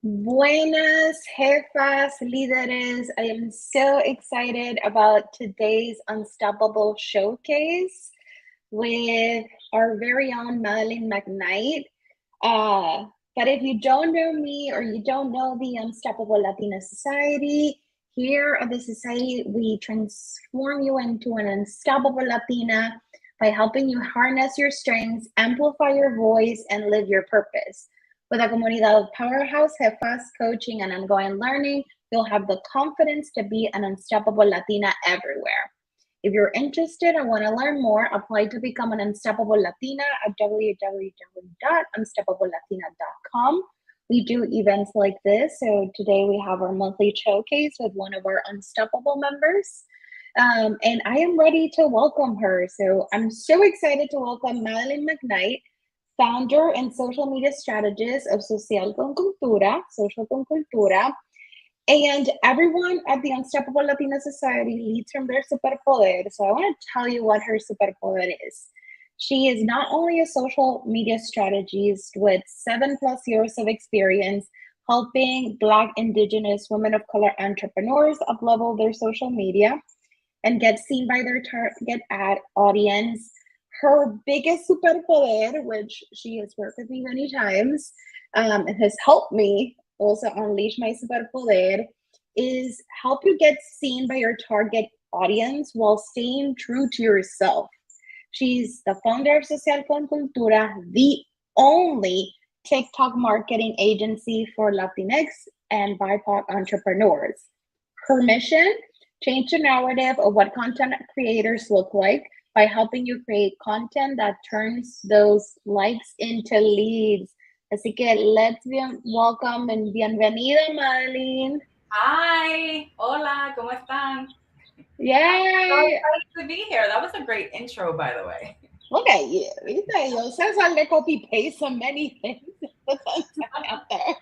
Buenas, jefas, líderes. I am so excited about today's Unstoppable Showcase with our very own Madeline McKnight. Uh, but if you don't know me or you don't know the Unstoppable Latina Society, here at the Society, we transform you into an unstoppable Latina by helping you harness your strengths, amplify your voice, and live your purpose. With a comunidad of powerhouse jefas, coaching, and ongoing learning, you'll have the confidence to be an unstoppable Latina everywhere. If you're interested and want to learn more, apply to become an Unstoppable Latina at www.unstoppablelatina.com. We do events like this. So today we have our monthly showcase with one of our Unstoppable members. And I am ready to welcome her. So I'm so excited to welcome Madeline McKnight, founder and social media strategist of Social con Cultura, Social con Cultura. And everyone at the Unstoppable Latina Society leads from their superpoder. So I want to tell you what her superpoder is. She is not only a social media strategist with 7+ years of experience helping Black, Indigenous, women of color entrepreneurs uplevel their social media and get seen by their target ad audience. Her biggest superpoder, which she has worked with me many times, and has helped me also unleash my superpoder, is help you get seen by your target audience while staying true to yourself. She's the founder of Social con Cultura, the only TikTok marketing agency for Latinx and BIPOC entrepreneurs. Her mission: change the narrative of what content creators look like by helping you create content that turns those likes into leads. Así que welcome and bienvenida, Madeline. Hi, hola, ¿cómo están? So Yay! excited to be here. That was a great intro, by the way. Look at you. Yo says I le copy paste so many things out there.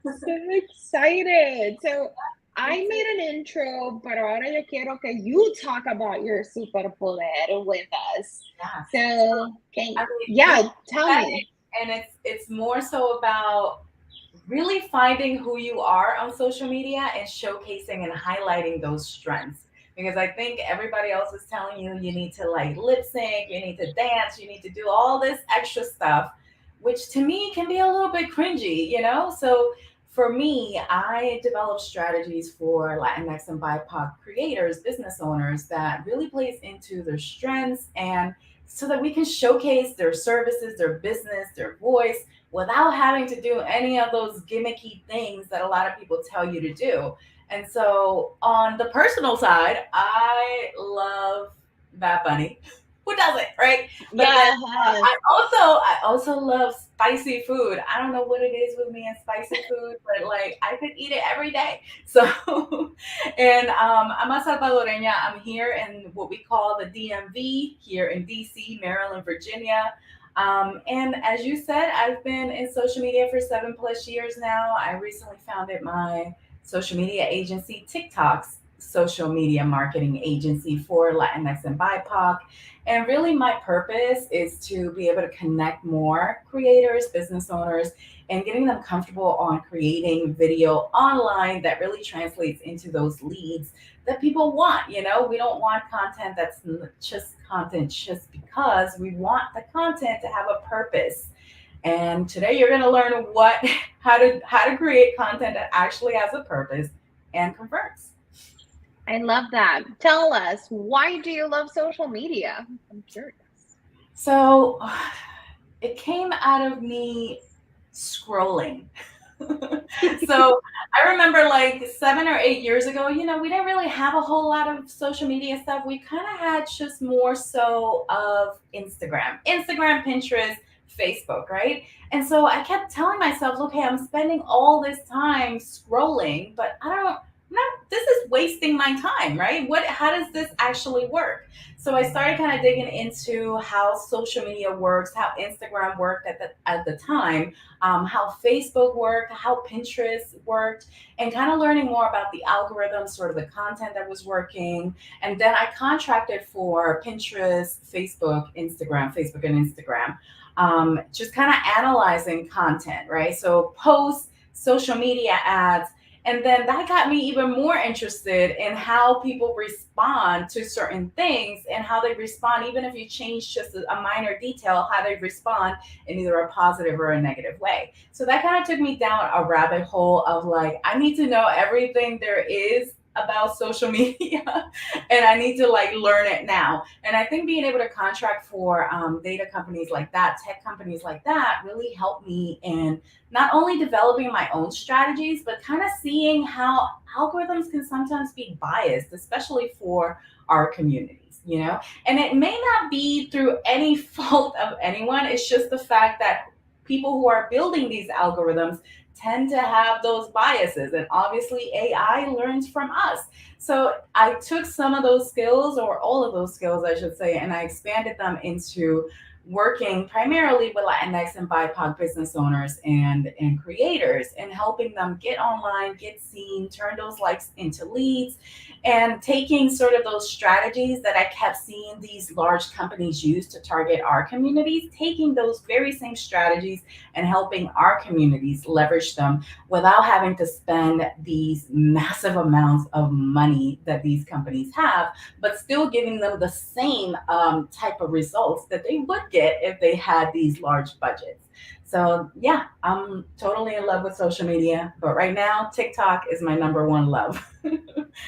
So excited. So I made an intro, but ahora yo quiero que you talk about your superpoder with us. Yeah. So, tell me. And it's more so about really finding who you are on social media and showcasing and highlighting those strengths. Because I think everybody else is telling you need to like lip sync, you need to dance, you need to do all this extra stuff, which to me can be a little bit cringy. So for me, I develop strategies for Latinx and BIPOC creators, business owners that really plays into their strengths and so that we can showcase their services, their business, their voice without having to do any of those gimmicky things that a lot of people tell you to do. And so on the personal side, I love Bad Bunny. Who doesn't, right? But then I also love spicy food. I don't know what it is with me and spicy food, but like I could eat it every day. So, and I'm a Salvadoreña. I'm here in what we call the DMV here in DC, Maryland, Virginia. And as you said, I've been in social media for 7+ years now. I recently founded my social media agency, TikTok's social media marketing agency for Latinx and BIPOC. And really, my purpose is to be able to connect more creators, business owners, and getting them comfortable on creating video online that really translates into those leads that people want. We don't want content that's just content just because. We want the content to have a purpose. And today you're going to learn how to create content that actually has a purpose and converts. I love that. Tell us, why do you love social media? I'm curious. So it came out of me scrolling. So I remember like 7 or 8 years ago, we didn't really have a whole lot of social media stuff. We kind of had just more so of Instagram, Pinterest, Facebook, right? And so I kept telling myself, okay, I'm spending all this time scrolling, but this is wasting my time, right? How does this actually work? So I started kind of digging into how social media works, how Instagram worked at the time, how Facebook worked, how Pinterest worked, and kind of learning more about the algorithm, sort of the content that was working. And then I contracted for Pinterest, Facebook and Instagram, just kind of analyzing content, right? So posts, social media ads. And then that got me even more interested in how people respond to certain things and how they respond, even if you change just a minor detail, how they respond in either a positive or a negative way. So that kind of took me down a rabbit hole of like, I need to know everything there is about social media and I need to like learn it now. And I think being able to contract for data companies like that, tech companies like that, really helped me in not only developing my own strategies, but kind of seeing how algorithms can sometimes be biased, especially for our communities, you know? And it may not be through any fault of anyone, it's just the fact that people who are building these algorithms tend to have those biases. And obviously, AI learns from us. So I took some of those skills, or all of those skills, I should say, and I expanded them into working primarily with Latinx and BIPOC business owners and creators and helping them get online, get seen, turn those likes into leads, and taking sort of those strategies that I kept seeing these large companies use to target our communities, taking those very same strategies and helping our communities leverage them without having to spend these massive amounts of money that these companies have, but still giving them the same type of results that they would get if they had these large budgets. So yeah, I'm totally in love with social media, but right now TikTok is my number one love.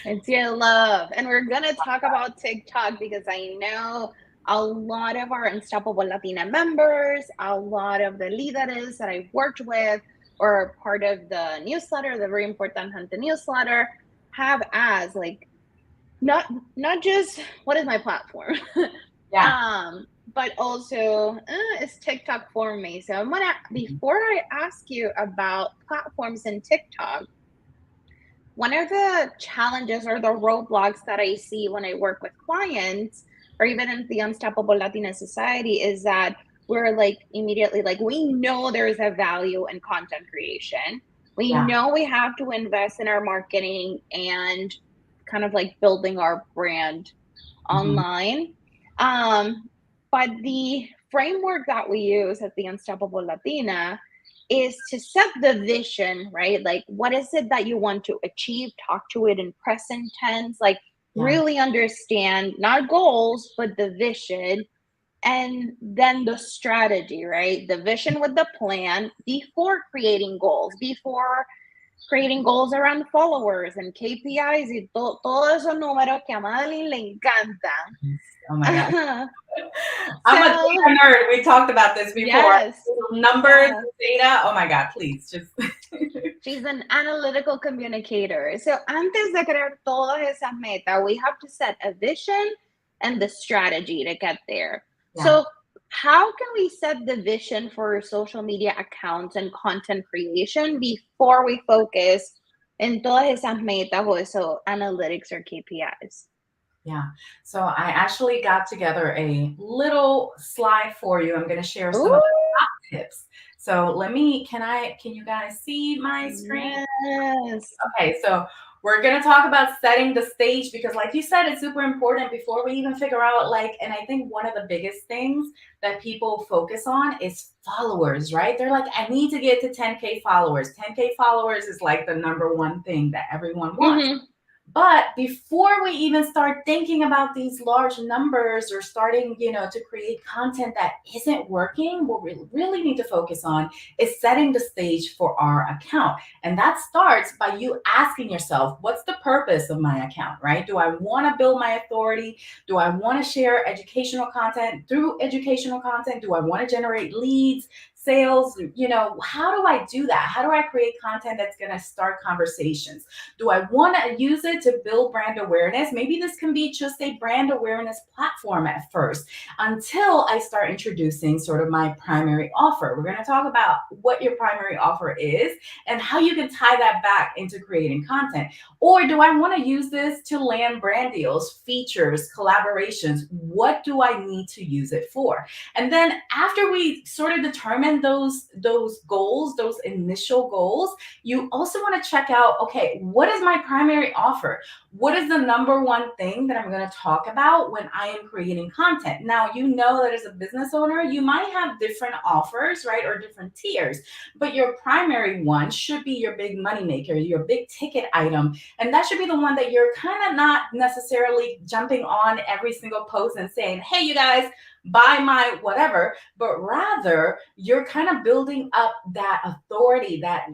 It's your love. And we're going to talk about TikTok because I know a lot of our Unstoppable Latina members, a lot of the líderes that I've worked with or are part of the newsletter, the Very Important Gente newsletter, have asked like, not just what is my platform, Yeah. but also is TikTok for me? So I'm gonna, before I ask you about platforms in TikTok, one of the challenges or the roadblocks that I see when I work with clients or even in the Unstoppable Latina Society is that we're like immediately like, we know there's a value in content creation. We Yeah. know we have to invest in our marketing and kind of like building our brand Mhm. online. But the framework that we use at the Unstoppable Latina is to set the vision, right? Like, what is it that you want to achieve? Talk to it in present tense, like, Yeah. really understand not goals, but the vision. And then the strategy, right? The vision with the plan before creating goals, before creating goals around followers and KPIs y todos esos números que a Madeline le Oh my God. encantan. I'm a So, data nerd. We talked about this before. yes, Numbers, yes. data. Oh my God, please just. She's an analytical communicator. So, antes de crear todas esas metas, we have to set a vision and the strategy to get there. Yeah. So, how can we set the vision for social media accounts and content creation before we focus en todas esas metas o eso analytics or KPIs? Yeah. So I actually got together a little slide for you. I'm going to share some of Ooh, the top tips. So can you guys see my screen? yes. Okay, so we're gonna talk about setting the stage because, like you said, it's super important before we even figure out like. And I think one of the biggest things that people focus on is followers, right? They're like, I need to get to 10K followers. 10K followers is like the number one thing that everyone wants. Mm-hmm. But before we even start thinking about these large numbers or starting, to create content that isn't working, what we really need to focus on is setting the stage for our account. And that starts by you asking yourself, what's the purpose of my account, right? Do I want to build my authority? Do I want to share educational content? Through educational content, do I want to generate leads? Sales, how do I do that? How do I create content that's going to start conversations? Do I want to use it to build brand awareness? Maybe this can be just a brand awareness platform at first until I start introducing sort of my primary offer. We're going to talk about what your primary offer is and how you can tie that back into creating content. Or do I want to use this to land brand deals, features, collaborations? What do I need to use it for? And then after we sort of determine determine those goals, those initial goals, you also want to check out, okay, what is my primary offer? What is the number one thing that I'm going to talk about when I am creating content? Now, you know that as a business owner, you might have different offers, right, or different tiers, but your primary one should be your big money maker, your big ticket item, and that should be the one that you're kind of not necessarily jumping on every single post and saying, hey, you guys, buy my whatever, but rather you're kind of building up that authority, that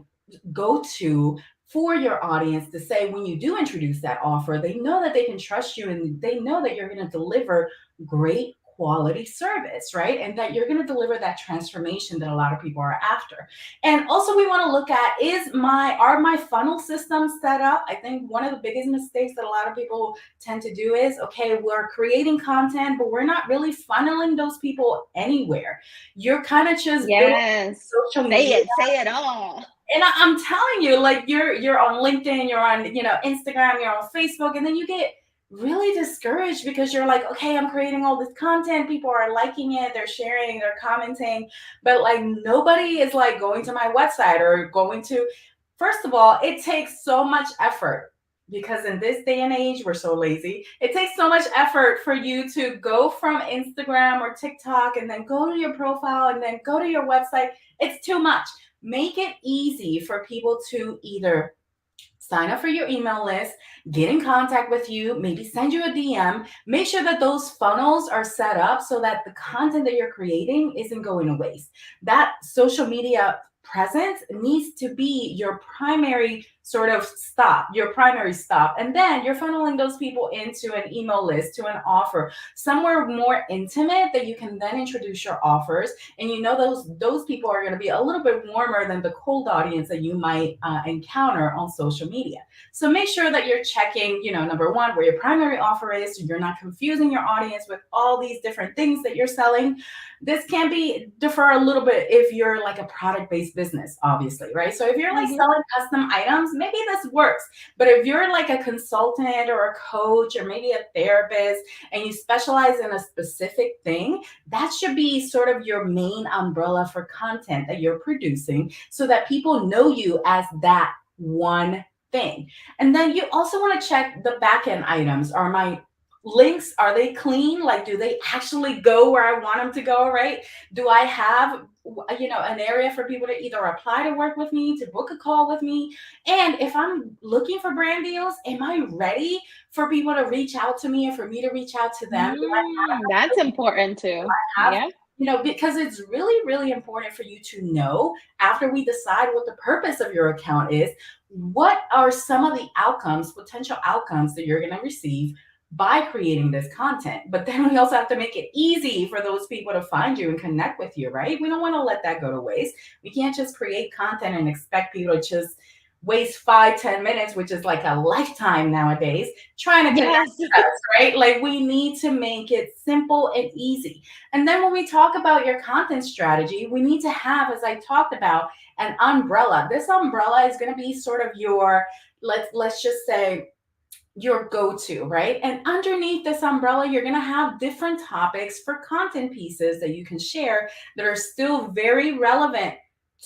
go to for your audience to say when you do introduce that offer, they know that they can trust you and they know that you're going to deliver great quality service, right? And that you're going to deliver that transformation that a lot of people are after. And also we want to look at, are my funnel systems set up? I think one of the biggest mistakes that a lot of people tend to do is, okay, we're creating content, but we're not really funneling those people anywhere. You're kind of just building Yes. social media. Say it all. And I'm telling you, like you're on LinkedIn, you're on, Instagram, you're on Facebook, and then you get really discouraged because you're like, okay, I'm creating all this content, people are liking it, they're sharing, they're commenting, but like nobody is like going to my website or going to. First of all, it takes so much effort because in this day and age, we're so lazy. It takes so much effort for you to go from Instagram or TikTok and then go to your profile and then go to your website. It's too much. Make it easy for people to either sign up for your email list, get in contact with you, maybe send you a DM. Make sure that those funnels are set up so that the content that you're creating isn't going to waste. That social media presence needs to be your primary sort of stop, your primary stop. And then you're funneling those people into an email list, to an offer, somewhere more intimate that you can then introduce your offers. And you know those people are going to be a little bit warmer than the cold audience that you might encounter on social media. So make sure that you're checking, number one, where your primary offer is. So you're not confusing your audience with all these different things that you're selling. This can be differ a little bit if you're like a product-based business, obviously, right? So if you're like selling custom items, maybe this works. But if you're like a consultant or a coach or maybe a therapist and you specialize in a specific thing, that should be sort of your main umbrella for content that you're producing so that people know you as that one thing. And then you also want to check the back-end items. Are my links, are they clean? Like, do they actually go where I want them to go, right? Do I have an area for people to either apply to work with me, to book a call with me? And if I'm looking for brand deals, am I ready for people to reach out to me or for me to reach out to them? That's important too. Have, Yeah. because it's really, really important for you to know, after we decide what the purpose of your account is, what are some of the outcomes, potential outcomes that you're going to receive by creating this content. But then we also have to make it easy for those people to find you and connect with you, right? We don't want to let that go to waste. We can't just create content and expect people to just waste 5-10 minutes, which is like a lifetime nowadays, trying to connect with us, right? Like, we need to make it simple and easy. And then when we talk about your content strategy, we need to have, as I talked about, an umbrella. This umbrella is going to be sort of your, let's just say, your go-to, right? And underneath this umbrella, you're going to have different topics for content pieces that you can share that are still very relevant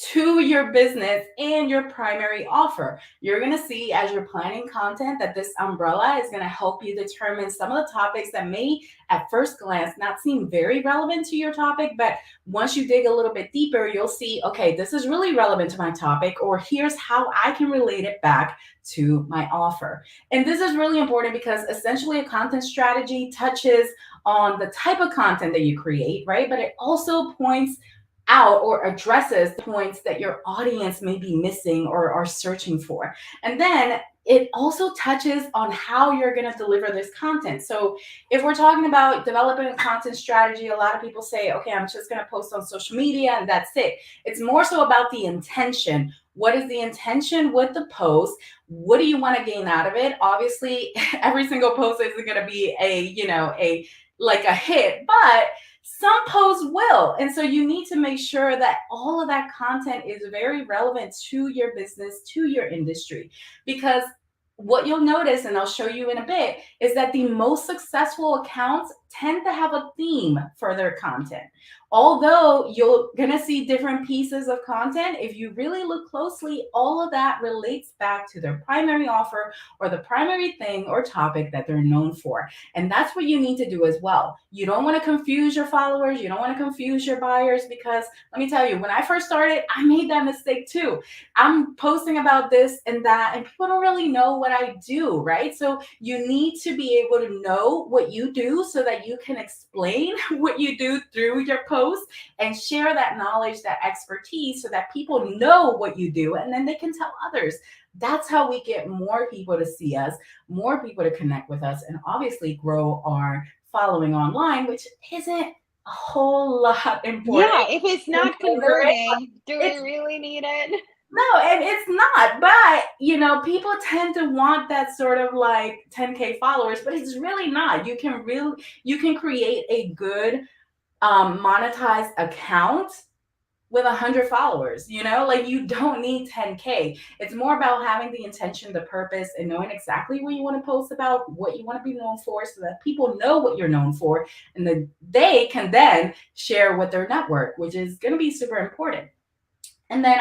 to your business and your primary offer. You're going to see, as you're planning content, that this umbrella is going to help you determine some of the topics that may at first glance not seem very relevant to your topic, but once you dig a little bit deeper, you'll see, okay, this is really relevant to my topic, or here's how I can relate it back to my offer. And this is really important because essentially a content strategy touches on the type of content that you create, right? But it also points out or addresses points that your audience may be missing or are searching for. And then it also touches on how you're going to deliver this content. So if we're talking about developing a content strategy, a lot of people say, okay, I'm just going to post on social media and that's it. It's more so about the intention. What is the intention with the post? What do you want to gain out of it? Obviously, every single post isn't going to be a hit, but some posts will. And so you need to make sure that all of that content is very relevant to your business, to your industry. Because what you'll notice, and I'll show you in a bit, is that the most successful accounts tend to have a theme for their content. Although you're going to see different pieces of content, if you really look closely, all of that relates back to their primary offer or the primary thing or topic that they're known for. And that's what you need to do as well. You don't want to confuse your followers. You don't want to confuse your buyers, because let me tell you, when I first started, I made that mistake too. I'm posting about this and that, and people don't really know what I do, right? So you need to be able to know what you do so that you can explain what you do through your posts and share that knowledge, that expertise, so that people know what you do and then they can tell others. That's how we get more people to see us, more people to connect with us, and obviously grow our following online, which isn't a whole lot important. Yeah, if it's not converting, do we It's really need it? no, and it's not. But people tend to want that sort of like 10K followers, but it's really not. You can create a good monetized account with 100 followers. Like, you don't need 10K. It's more about having the intention, the purpose, and knowing exactly what you want to post about, what you want to be known for, so that people know what you're known for, and then they can then share with their network, which is going to be super important. And then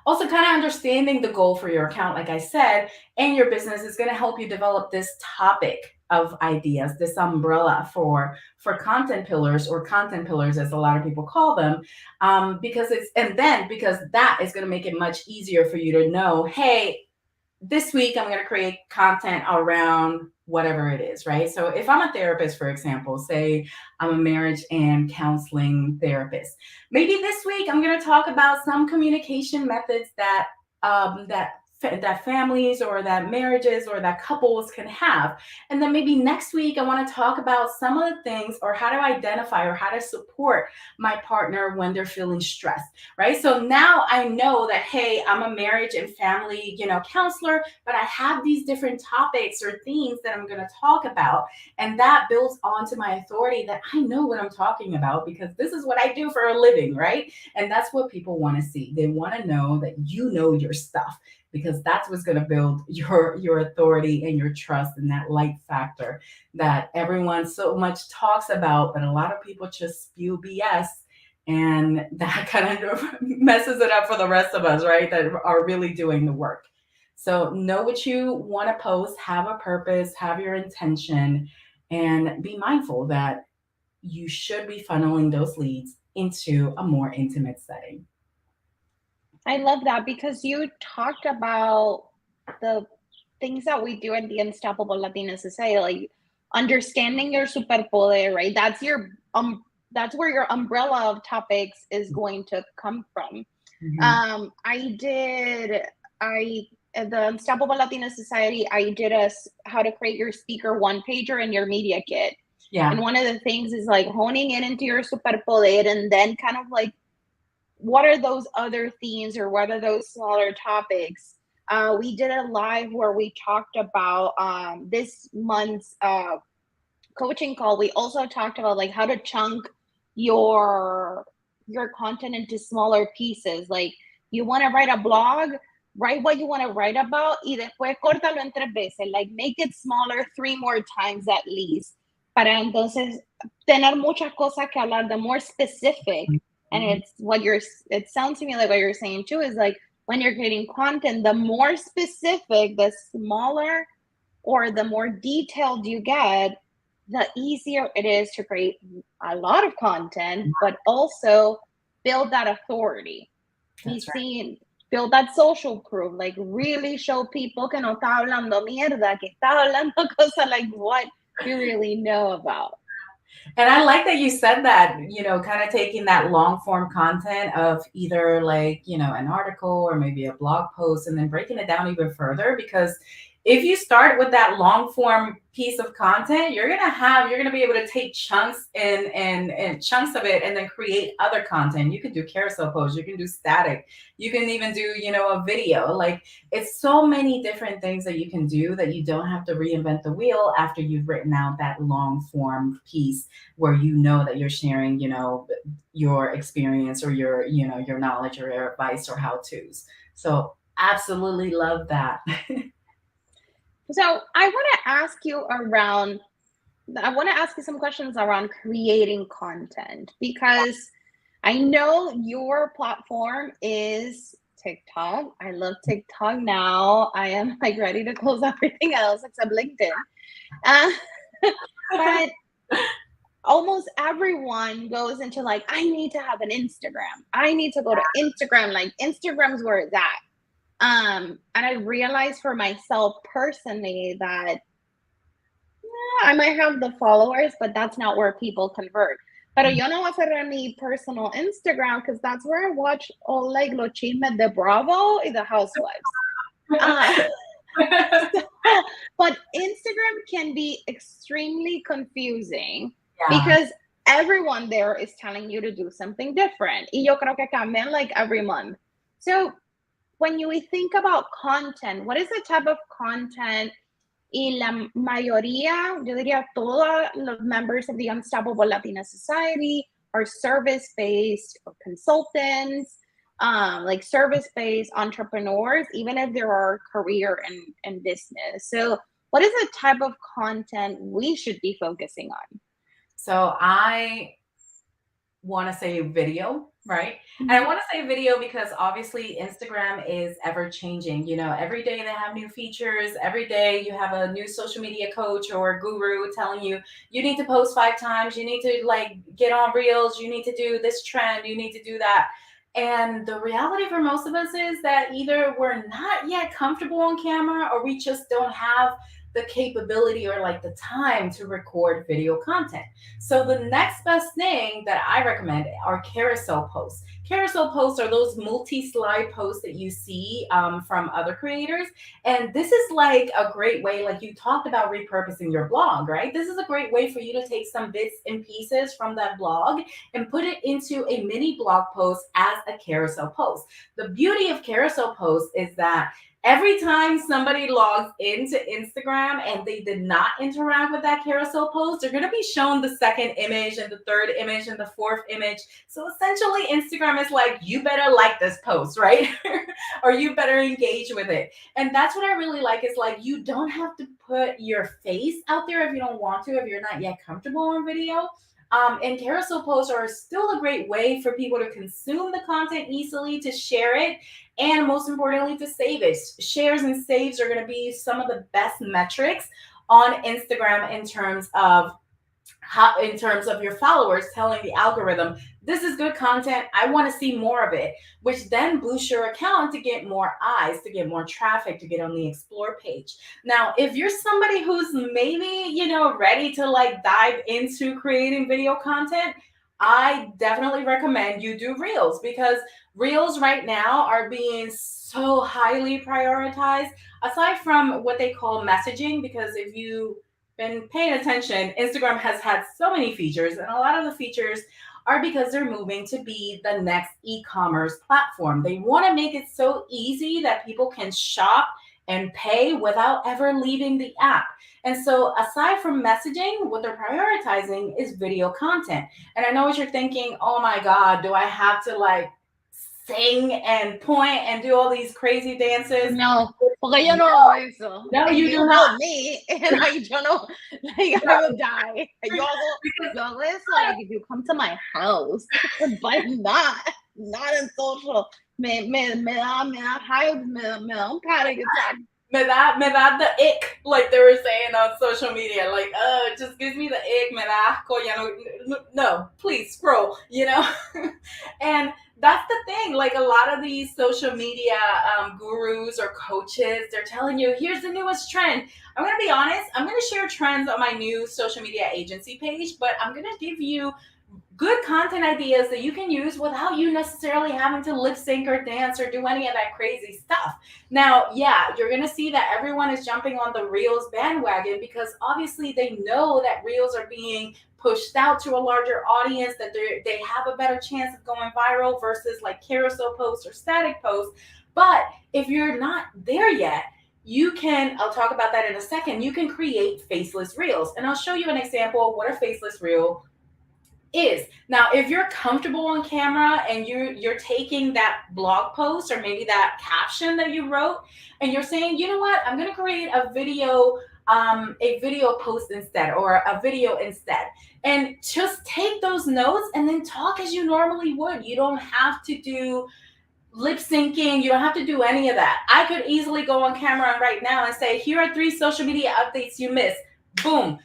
also kind of understanding the goal for your account, like I said, and your business is going to help you develop this topic of ideas, this umbrella for content pillars, as a lot of people call them, because that is going to make it much easier for you to know, hey, this week I'm going to create content around whatever it is, right? So if I'm a therapist, for example, say I'm a marriage and counseling therapist, maybe this week I'm going to talk about some communication methods that families or that marriages or that couples can have. And then maybe next week I want to talk about some of the things, or how to identify or how to support my partner when they're feeling stressed, right? So now I know that, hey, I'm a marriage and family, counselor, but I have these different topics or themes that I'm going to talk about. And that builds onto my authority that I know what I'm talking about, because this is what I do for a living, right? And that's what people want to see. They want to know that you know your stuff, because that's what's going to build your authority and your trust, and that light factor that everyone so much talks about, but a lot of people just spew BS, and that kind of messes it up for the rest of us, right, that are really doing the work. So know what you want to post, have a purpose, have your intention, and be mindful that you should be funneling those leads into a more intimate setting. I love that because you talked about the things that we do at the Unstoppable Latina Society, like understanding your superpoder, right? That's where your umbrella of topics is going to come from. Mhm. I did I at the Unstoppable Latina Society, I did how to create your speaker one pager and your media kit. And Yeah. one of the things is like honing in into your superpoder, and then kind of like what are those other themes or what are those smaller topics. We did a live where we talked about this month's coaching call. We also talked about like how to chunk your content into smaller pieces. Like, you want to write a blog, write what you want to write about, y después córtalo en 3 veces. Like, make it smaller 3 more times at least, para entonces tener muchas cosas que hablar, the more specific. And Mhm. it sounds to me like what you're saying too is like, when you're creating content, the more specific, the smaller or the more detailed you get, the easier it is to create a lot of content, but also build that authority. Be That's right. seen, build that social proof, like really show people que no está hablando mierda, que está hablando cosas like what you really know about. And I like that you said that, kind of taking that long form content of either like, an article or maybe a blog post, and then breaking it down even further. Because if you start with that long form piece of content, you're gonna be able to take chunks and chunks of it and then create other content. You can do carousel posts, you can do static, you can even do, a video. Like, it's so many different things that you can do that you don't have to reinvent the wheel after you've written out that long form piece where you know that you're sharing, your experience or your knowledge or your advice or how to's. So absolutely love that. So I want to ask you around I want to ask you some questions around creating content because I know your platform is TikTok. I love TikTok now. I am like ready to close everything else except LinkedIn. Uh, but almost everyone goes into like, I need to have an Instagram. I need to go to Instagram. Like Instagram's where it's at. And I realized for myself personally that I might have the followers, but that's not where people convert. Pero yo no voy a cerrar mi personal Instagram because that's where I watch all like los chismes de Bravo y the Housewives. Uh, so, but Instagram can be extremely confusing Yeah. because everyone there is telling you to do something different. Y yo creo que cambian like every month. So when we think about content, what is the type of content? Y la mayoría, yo diría todos los members of the Unstoppable Latina Society are service-based or consultants, like service-based entrepreneurs, even if there are career and business. So what is the type of content we should be focusing on? So I want to say video, right? And I Mhm. want to say video because obviously Instagram is ever changing. You know, every day they have new features. Every day you have a new social media coach or guru telling you you need to post 5 times, you need to like get on reels, you need to do this trend, you need to do that. And the reality for most of us is that either we're not yet comfortable on camera or we just don't have the capability or like the time to record video content. So the next best thing that I recommend are carousel posts. Carousel posts are those multi-slide posts that you see from other creators, and this is like a great way. Like you talked about repurposing your blog, right? This is a great way for you to take some bits and pieces from that blog and put it into a mini blog post as a carousel post. The beauty of carousel posts is that every time somebody logs into Instagram and they did not interact with that carousel post, they're going to be shown the second image and the third image and the fourth image. So essentially, Instagram is like, you better like this post, right? Or you better engage with it. And that's what I really like is like, you don't have to put your face out there if you don't want to, if you're not yet comfortable on video. And carousel posts are still a great way for people to consume the content easily, to share it, and most importantly, to save it. Shares and saves are going to be some of the best metrics on Instagram in terms of your followers telling the algorithm this is good content, I want to see more of it, which then boosts your account to get more eyes, to get more traffic, to get on the explore page. Now if you're somebody who's maybe ready to like dive into creating video content, I definitely recommend you do reels, because reels right now are being so highly prioritized, aside from what they call messaging. Because if you been paying attention, Instagram has had so many features, and a lot of the features are because they're moving to be the next e-commerce platform. They want to make it so easy that people can shop and pay without ever leaving the app. And so aside from messaging, what they're prioritizing is video content. And I know what you're thinking, oh my God, do I have to like sing and point and do all these crazy dances? No, porque yo No, no hago eso. no, And you you do not. know me, and I don't know, like No, I would die. because Yo hago eso, like if you come to my house, but not in social. Me da high, me da un panic attack. me da the ick, like they were saying on social media. Like, it just gives me the ick, me da asco, no, please scroll. And that's the thing. Like a lot of these social media gurus or coaches, they're telling you, here's the newest trend. I'm going to be honest, I'm going to share trends on my new social media agency page, but I'm going to give you good content ideas that you can use without you necessarily having to lip sync or dance or do any of that crazy stuff. Now, yeah, you're going to see that everyone is jumping on the Reels bandwagon because obviously they know that Reels are being pushed out to a larger audience, that they have a better chance of going viral versus like carousel posts or static posts. But if you're not there yet, I'll talk about that in a second, you can create faceless reels. And I'll show you an example of what a faceless reel is. Now, if you're comfortable on camera and you're taking that blog post or maybe that caption that you wrote and you're saying, you know what, I'm going to create a video a video post instead or a video instead. And just take those notes and then talk as you normally would. You don't have to do lip syncing. You don't have to do any of that. I could easily go on camera right now and say, here are 3 social media updates you missed. Boom.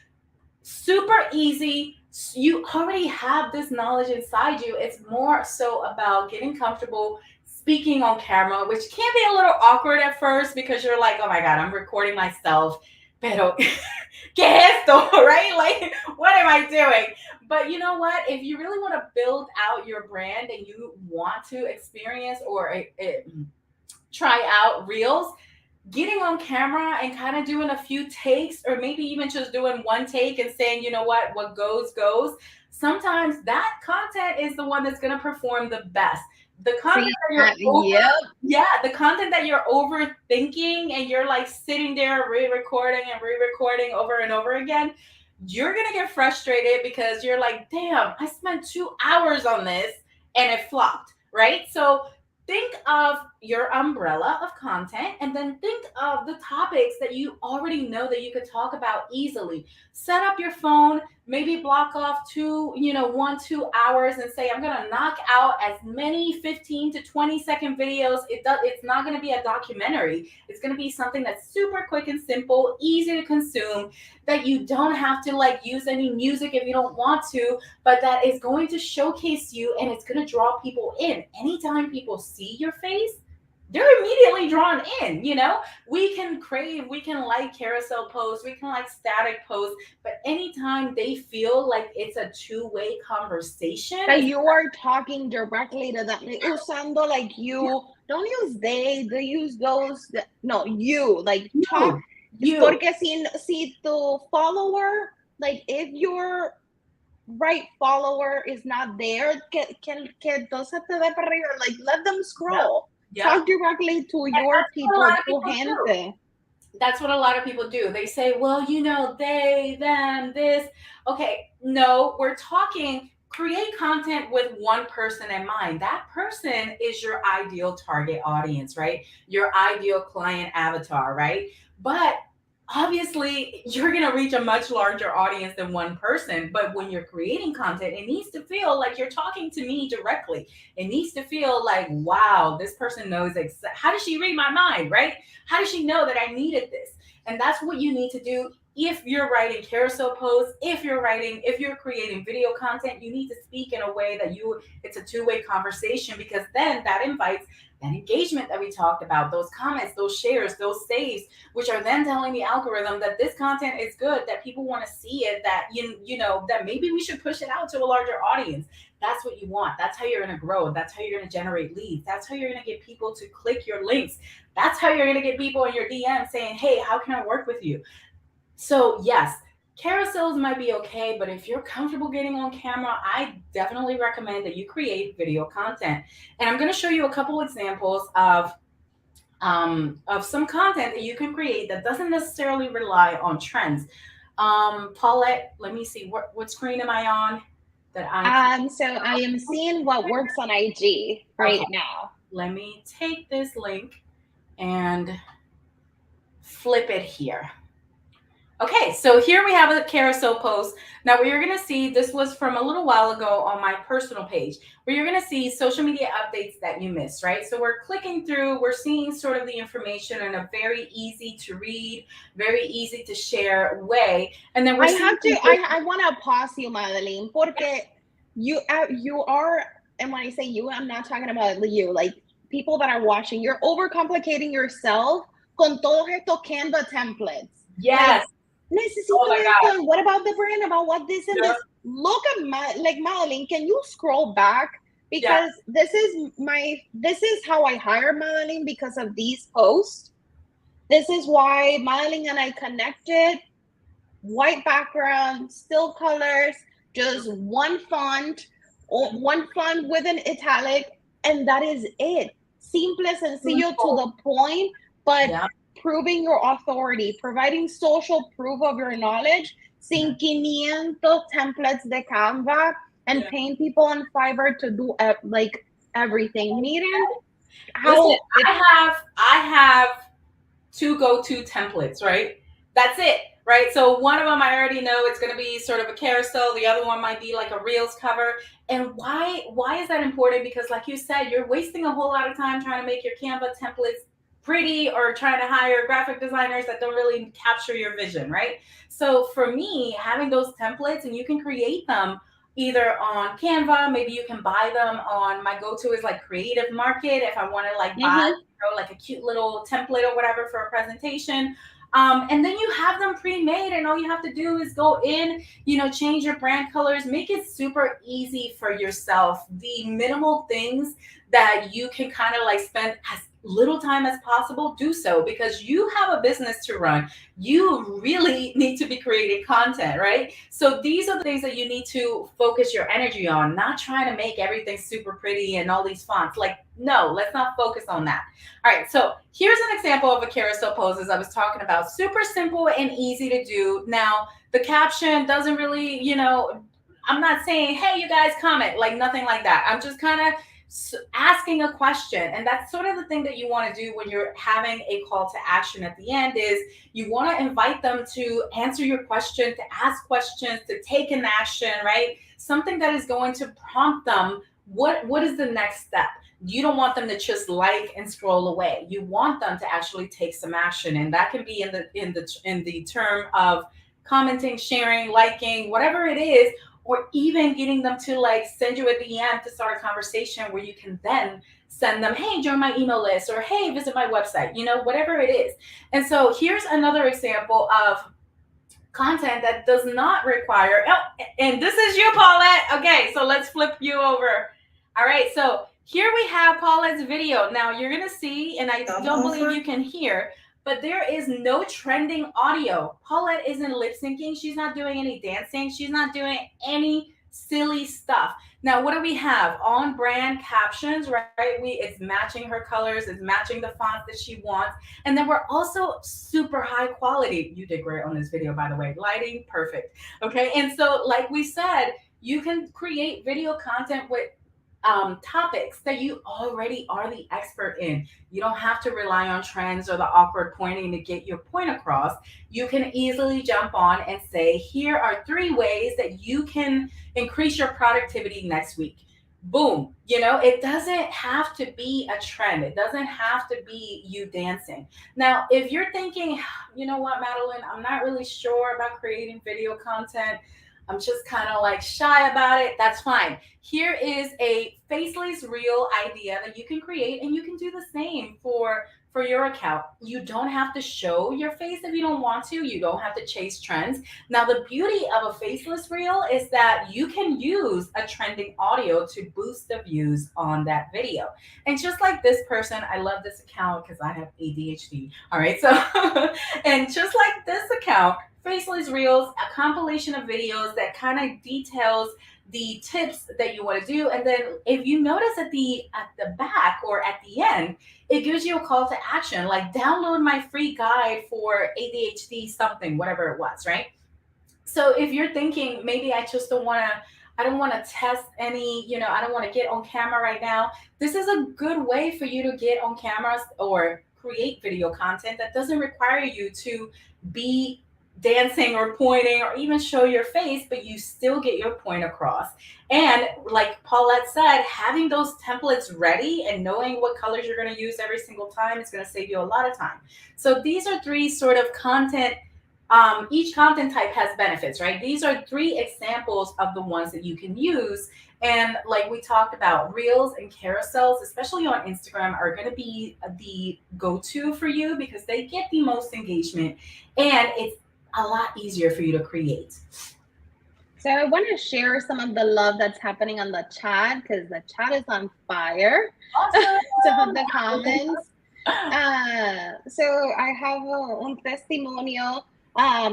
Super easy. You already have this knowledge inside you. It's more so about getting comfortable speaking on camera, which can be a little awkward at first because you're like, oh my God, I'm recording myself. Pero, ¿qué es esto? Right? Like, what am I doing? But you know what? If you really want to build out your brand and you want to experience or try out reels, getting on camera and kind of doing a few takes, or maybe even just doing one take and saying, you know what goes, goes. Sometimes that content is the one that's going to perform the best. The content that the content that you're overthinking and you're like sitting there re-recording and re-recording over and over again, you're going to get frustrated because you're like, damn, I spent 2 hours on this and it flopped, right? So think of your umbrella of content and then think of the topics that you already know that you could talk about easily. Set up your phone, maybe block off 1-2 hours and say, I'm going to knock out as many 15 to 20-second videos. It's not going to be a documentary. It's going to be something that's super quick and simple, easy to consume, that you don't have to like use any music if you don't want to, but that is going to showcase you and it's going to draw people in. Anytime people see your face, they're immediately drawn in. We can like carousel posts, we can like static posts, but anytime they feel like it's a two-way conversation, that you are talking directly to them, usando like you, don't use they use those, no, you like talk. Porque si tu follower, like if your right follower is not there, que entonces te dé para arriba, like let them scroll. Talk directly to your people, to gente. That's what a lot of people do. They say, well, they, them, this. Okay, no, we're talking, create content with one person in mind. That person is your ideal target audience, right? Your ideal client avatar, right? But obviously you're going to reach a much larger audience than one person. But when you're creating content, it needs to feel like you're talking to me directly. It needs to feel like, wow, this person knows how does she read my mind, right? How does she know that I needed this? And that's what you need to do. If you're writing carousel posts, if you're creating video content, you need to speak in a way that it's a two-way conversation, because then that invites that engagement that we talked about, those comments, those shares, those saves, which are then telling the algorithm that this content is good, that people want to see it, that that maybe we should push it out to a larger audience. That's what you want. That's how you're going to grow. That's how you're going to generate leads. That's how you're going to get people to click your links. That's how you're going to get people in your DM saying, hey, how can I work with you? So yes, carousels might be okay, but if you're comfortable getting on camera, I definitely recommend that you create video content. And I'm going to show you a couple examples of some content that you can create that doesn't necessarily rely on trends. Paulette, let me see, what screen am I on? So I am seeing what works on IG right now. Let me take this link and flip it here. Okay, so here we have a carousel post. Now what you're going to see, this was from a little while ago on my personal page, where you're going to see social media updates that you missed, right? So we're clicking through, we're seeing sort of the information in a very easy to read, very easy to share way. And then I want to pause you, Madeline, porque you are, and when I say you, I'm not talking about you, like people that are watching, you're overcomplicating yourself con todos estos Canva templates. Yes. Necesito what about the brand, about what this and this? Look at Madeline, can you scroll back? Because this is how I hired Madeline, because of these posts. This is why Madeline and I connected. White background, still colors, just one font with an italic, and that is it. Simple, sencillo, to the point, but proving your authority, providing social proof of your knowledge, sin 500 templates de Canva, and paying people on Fiverr to do like everything. Miren, I have 2 go-to templates, right? That's it, right? So one of them I already know it's going to be sort of a carousel. The other one might be like a Reels cover. And why is that important? Because like you said, you're wasting a whole lot of time trying to make your Canva templates pretty or trying to hire graphic designers that don't really capture your vision, right? So for me, having those templates, and you can create them either on Canva, maybe you can buy them on, my go-to is like Creative Market if I want to like buy, Mm-hmm. like a cute little template or whatever for a presentation. And then you have them pre-made, and all you have to do is go in, change your brand colors, make it super easy for yourself. The minimal things that you can kind of like spend as little time as possible, do so, because you have a business to run. You really need to be creating content, right? So these are the things that you need to focus your energy on, not trying to make everything super pretty and all these fonts. Like, no, let's not focus on that. All right, so here's an example of a carousel pose as I was talking about. Super simple and easy to do. Now, the caption doesn't really, I'm not saying, hey, you guys comment, like nothing like that. I'm just kind of asking a question. And that's sort of the thing that you want to do when you're having a call to action at the end, is you want to invite them to answer your question, to ask questions, to take an action, right? Something that is going to prompt them. What is the next step? You don't want them to just like and scroll away. You want them to actually take some action, and that can be in the term of commenting, sharing, liking, whatever it is, or even getting them to like send you a DM to start a conversation where you can then send them, hey, join my email list, or hey, visit my website, whatever it is. And so here's another example of content that does not require, and this is you, Paulette. Okay, so let's flip you over. All right, so here we have Paulette's video. Now you're gonna see, and I don't believe you can hear, but there is no trending audio. Paulette isn't lip syncing. She's not doing any dancing. She's not doing any silly stuff. Now, what do we have? On brand captions, right? It's matching her colors, it's matching the font that she wants. And then we're also super high quality. You did great on this video, by the way. Lighting, perfect. Okay. And so, like we said, you can create video content with topics that you already are the expert in. You don't have to rely on trends or the awkward pointing to get your point across. You can easily jump on and say, here are 3 ways that you can increase your productivity next week. Boom. It doesn't have to be a trend. It doesn't have to be you dancing. Now, if you're thinking, you know what, Madeline, I'm not really sure about creating video content, I'm just kind of like shy about it, that's fine. Here is a faceless reel idea that you can create, and you can do the same for your account. You don't have to show your face if you don't want to. You don't have to chase trends. Now, the beauty of a faceless reel is that you can use a trending audio to boost the views on that video. And just like this person, I love this account because I have ADHD. All right, so and just like this account, Faceless Reels, a compilation of videos that kind of details the tips that you want to do. And then if you notice at the back or at the end, it gives you a call to action, like download my free guide for ADHD something, whatever it was, right? So if you're thinking, maybe I don't want to test any, I don't want to get on camera right now, this is a good way for you to get on cameras or create video content that doesn't require you to be dancing or pointing or even show your face, but you still get your point across. And like Paulette said, having those templates ready and knowing what colors you're going to use every single time is going to save you a lot of time. So these are 3 sort of content. Each content type has benefits, right? These are 3 examples of the ones that you can use. And like we talked about, reels and carousels, especially on Instagram, are going to be the go-to for you because they get the most engagement, and it's a lot easier for you to create. So I want to share some of the love that's happening on the chat, because the chat is on fire. Awesome. Some of the comments. So I have un testimonio.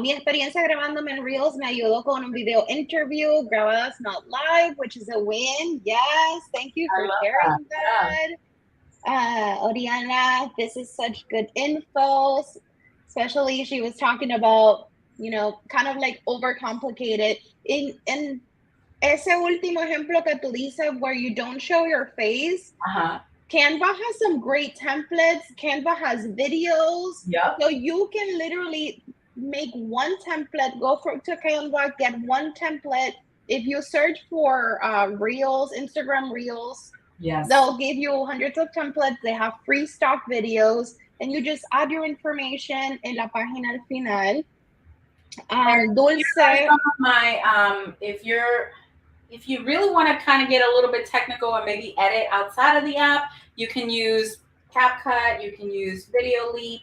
Mi experiencia grabándome en Reels me ayudó con un video interview, grabadas not live, which is a win. Yes, thank you for sharing that. Yeah. Oriana, this is such good info. Especially she was talking about, kind of like overcomplicated. In ese último ejemplo que tú dices, where you don't show your face, Canva has some great templates. Canva has videos. Yep. So you can literally make one template, go to Canva, get one template. If you search for Reels, Instagram Reels, Yes. they'll give you hundreds of templates. They have free stock videos, and you just add your information en la página al final. Here are Dulce, some of my if you really want to kind of get a little bit technical and maybe edit outside of the app, you can use CapCut, you can use Video Leap,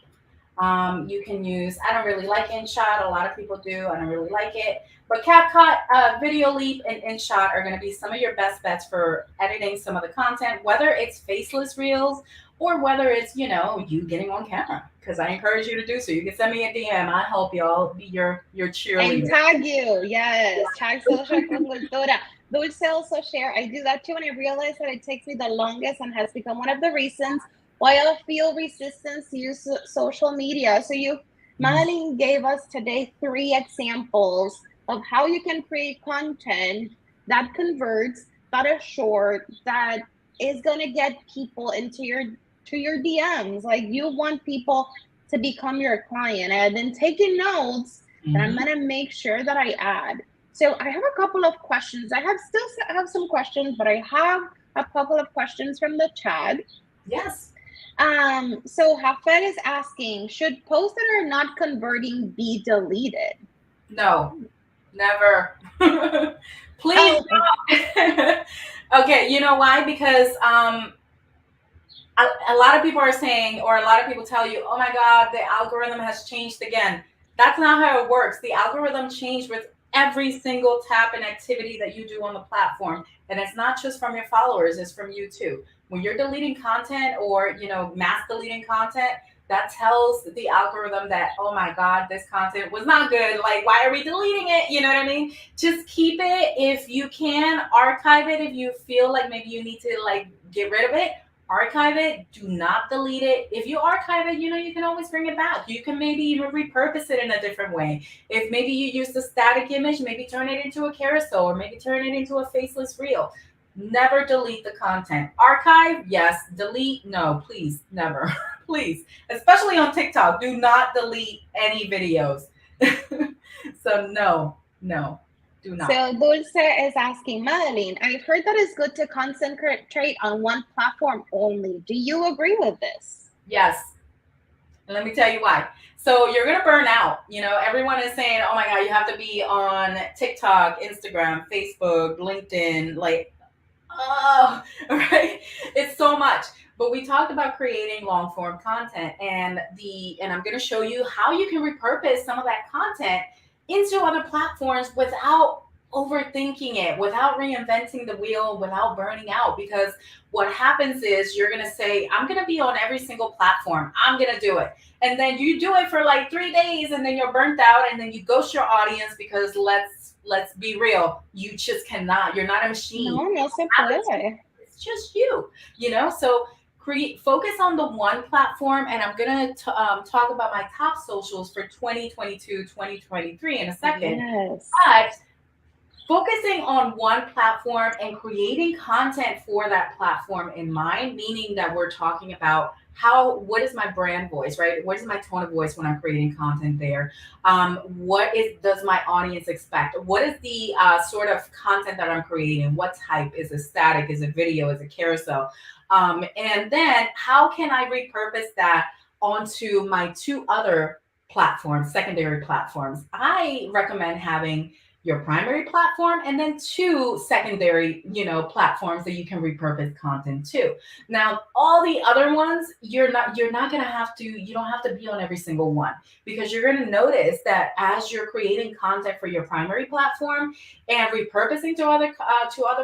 you can use, I don't really like InShot. A lot of people do. I don't really like it. But CapCut, Video Leap, and InShot are going to be some of your best bets for editing some of the content, whether it's faceless reels or whether it's, you getting on camera. Because I encourage you to do so. You can send me a DM. I help you. I'll be your and cheerleader. tag you. Yes, tag Social con Cultura. Dulce also share. I do that too, and I realize that it takes me the longest and has become one of the reasons why I feel resistance to use social media. So Madeline gave us today 3 examples of how you can create content that converts, that is short, that is gonna get people into your DMs. Like you want people to become your client. I've been taking notes that I'm Mm-hmm. gonna make sure that I add. So I have a couple of questions. I still have some questions, but I have a couple of questions from the chat. Yes. So Hafed is asking, should posts that are not converting be deleted? No, never. Please Oh, don't. Okay, you know why? Because a lot of people are saying, or a lot of people tell you, oh my God, the algorithm has changed again. That's not how it works. The algorithm changed with every single tap and activity that you do on the platform. And it's not just from your followers, it's from you too. When you're deleting content or, mass deleting content, that tells the algorithm that, oh my God, this content was not good. Like, why are we deleting it? You know what I mean? Just keep it. If you can, archive it. If you feel like maybe you need to like get rid of it, archive it. Do not delete it. If you archive it, you can always bring it back. You can maybe even repurpose it in a different way. If maybe you use the static image, maybe turn it into a carousel or maybe turn it into a faceless reel. Never delete the content. Archive, yes. Delete, no, please, never. Please, especially on TikTok, do not delete any videos. So no, no, do not. so Dulce is asking, Madeline, I've heard that it's good to concentrate on one platform only. Do you agree with this? Yes. And let me tell you why. So you're gonna burn out. Everyone is saying, "Oh my God, you have to be on TikTok, Instagram, Facebook, LinkedIn." Like, oh, right? It's so much. But we talked about creating long form content, and I'm gonna show you how you can repurpose some of that content into other platforms without overthinking it, without reinventing the wheel, without burning out. Because what happens is you're gonna say, I'm gonna be on every single platform. I'm gonna do it. And then you do it for like 3 days and then you're burnt out and then you ghost your audience because let's be real. You just cannot. You're not a machine. No, no se It's just you. So focus on the one platform, and I'm gonna talk about my top socials for 2022, 2023 in a second. Yes. But focusing on one platform and creating content for that platform in mind, meaning that we're talking about what is my brand voice, right? What is my tone of voice when I'm creating content there? Does my audience expect? What is the sort of content that I'm creating? What type? Is it static? Is it video? Is it carousel? And then how can I repurpose that onto my two other platforms, secondary platforms? I recommend having your primary platform and then two secondary platforms that you can repurpose content to. Now all the other ones, you're not going to have to you don't have to be on every single one, because you're going to notice that as you're creating content for your primary platform and repurposing to other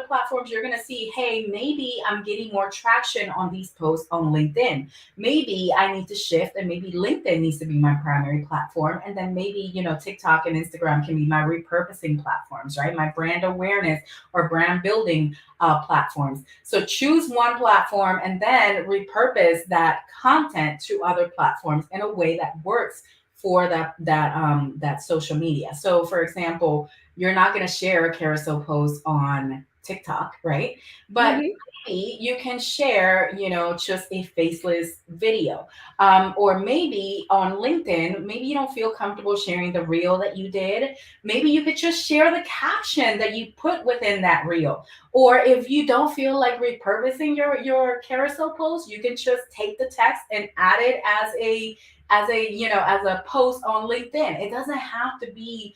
platforms, you're going to see, hey, maybe I'm getting more traction on these posts on LinkedIn. Maybe I need to shift, and maybe LinkedIn needs to be my primary platform, and then maybe TikTok and Instagram can be my repurposing platforms, right? My brand awareness or brand building platforms. So choose one platform and then repurpose that content to other platforms in a way that works for that social media. So for example, you're not going to share a carousel post on TikTok, right? But Mhm. maybe you can share, just a faceless video. Or maybe on LinkedIn, maybe you don't feel comfortable sharing the reel that you did. Maybe you could just share the caption that you put within that reel. Or if you don't feel like repurposing your carousel post, you can just take the text and add it as a post on LinkedIn. It doesn't have to be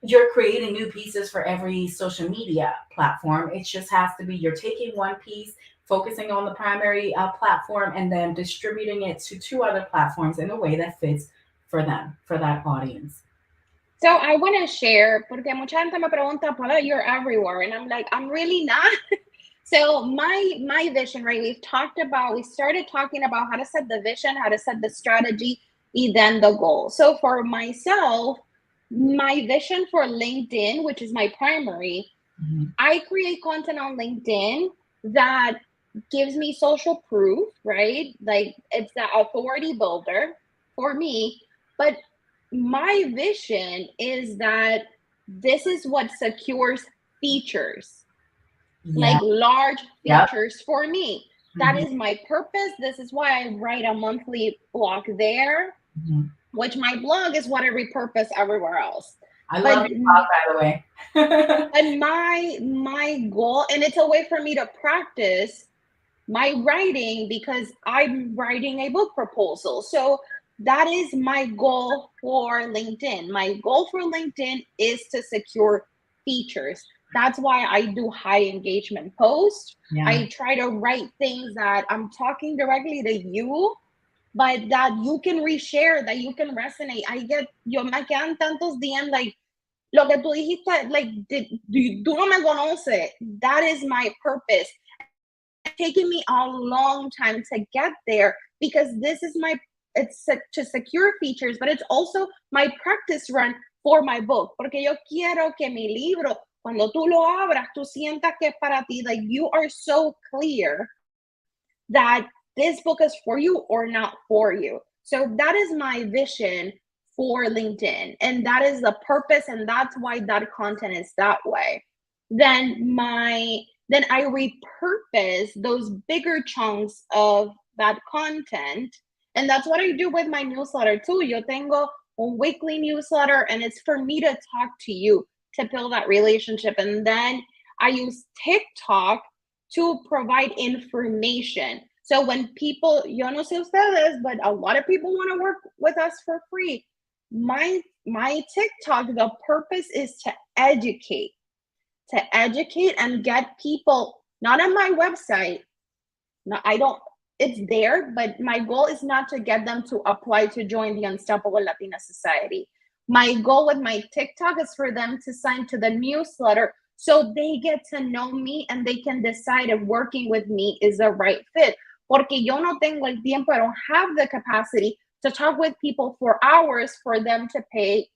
you're creating new pieces for every social media platform. It just has to be you're taking one piece, focusing on the primary platform, and then distributing it to two other platforms in a way that fits for them, for that audience. So I want to share, porque mucha gente me pregunta, Paula, you're everywhere. And I'm like, I'm really not. So my vision, right? We started talking about how to set the vision, how to set the strategy, and then the goal. So for myself, my vision for LinkedIn, which is my primary, I create content on LinkedIn that gives me social proof, right? Like it's the authority builder for me. But my vision is that this is what secures features, Yeah. like large Yep. features for me. That is my purpose. This is why I write a monthly blog there, which my blog is what I repurpose everywhere else. I love your blog, by the way. And my goal, and it's a way for me to practice my writing because I'm writing a book proposal. So that is my goal for LinkedIn. My goal for LinkedIn is to secure features. That's why I do high engagement posts. Yeah. I try to write things that I'm talking directly to you, but that you can reshare, that you can resonate. Yo me quedan tantos DM like, lo que tú dijiste, like, tú no me conoces. That is my purpose. It's taken me a long time to get there because this is it's to secure features, but it's also my practice run for my book. Porque yo quiero que mi libro, cuando tú lo abras, tú sientas que es para ti. Like you are so clear that this book is for you or not for you. So that is my vision for LinkedIn. And that is the purpose. And that's why that content is that way. Then I repurpose those bigger chunks of that content. And that's what I do with my newsletter too. Yo tengo a weekly newsletter and it's for me to talk to you, to build that relationship. And then I use TikTok to provide information. So when people, yo no sé ustedes, but a lot of people want to work with us for free. My TikTok, the purpose is to educate and get people, not on my website. No, it's there, but my goal is not to get them to apply to join the Unstoppable Latina Society. My goal with my TikTok is for them to sign to the newsletter so they get to know me and they can decide if working with me is the right fit. Porque yo no tengo el tiempo, I don't have the capacity to talk with people for hours for them to pay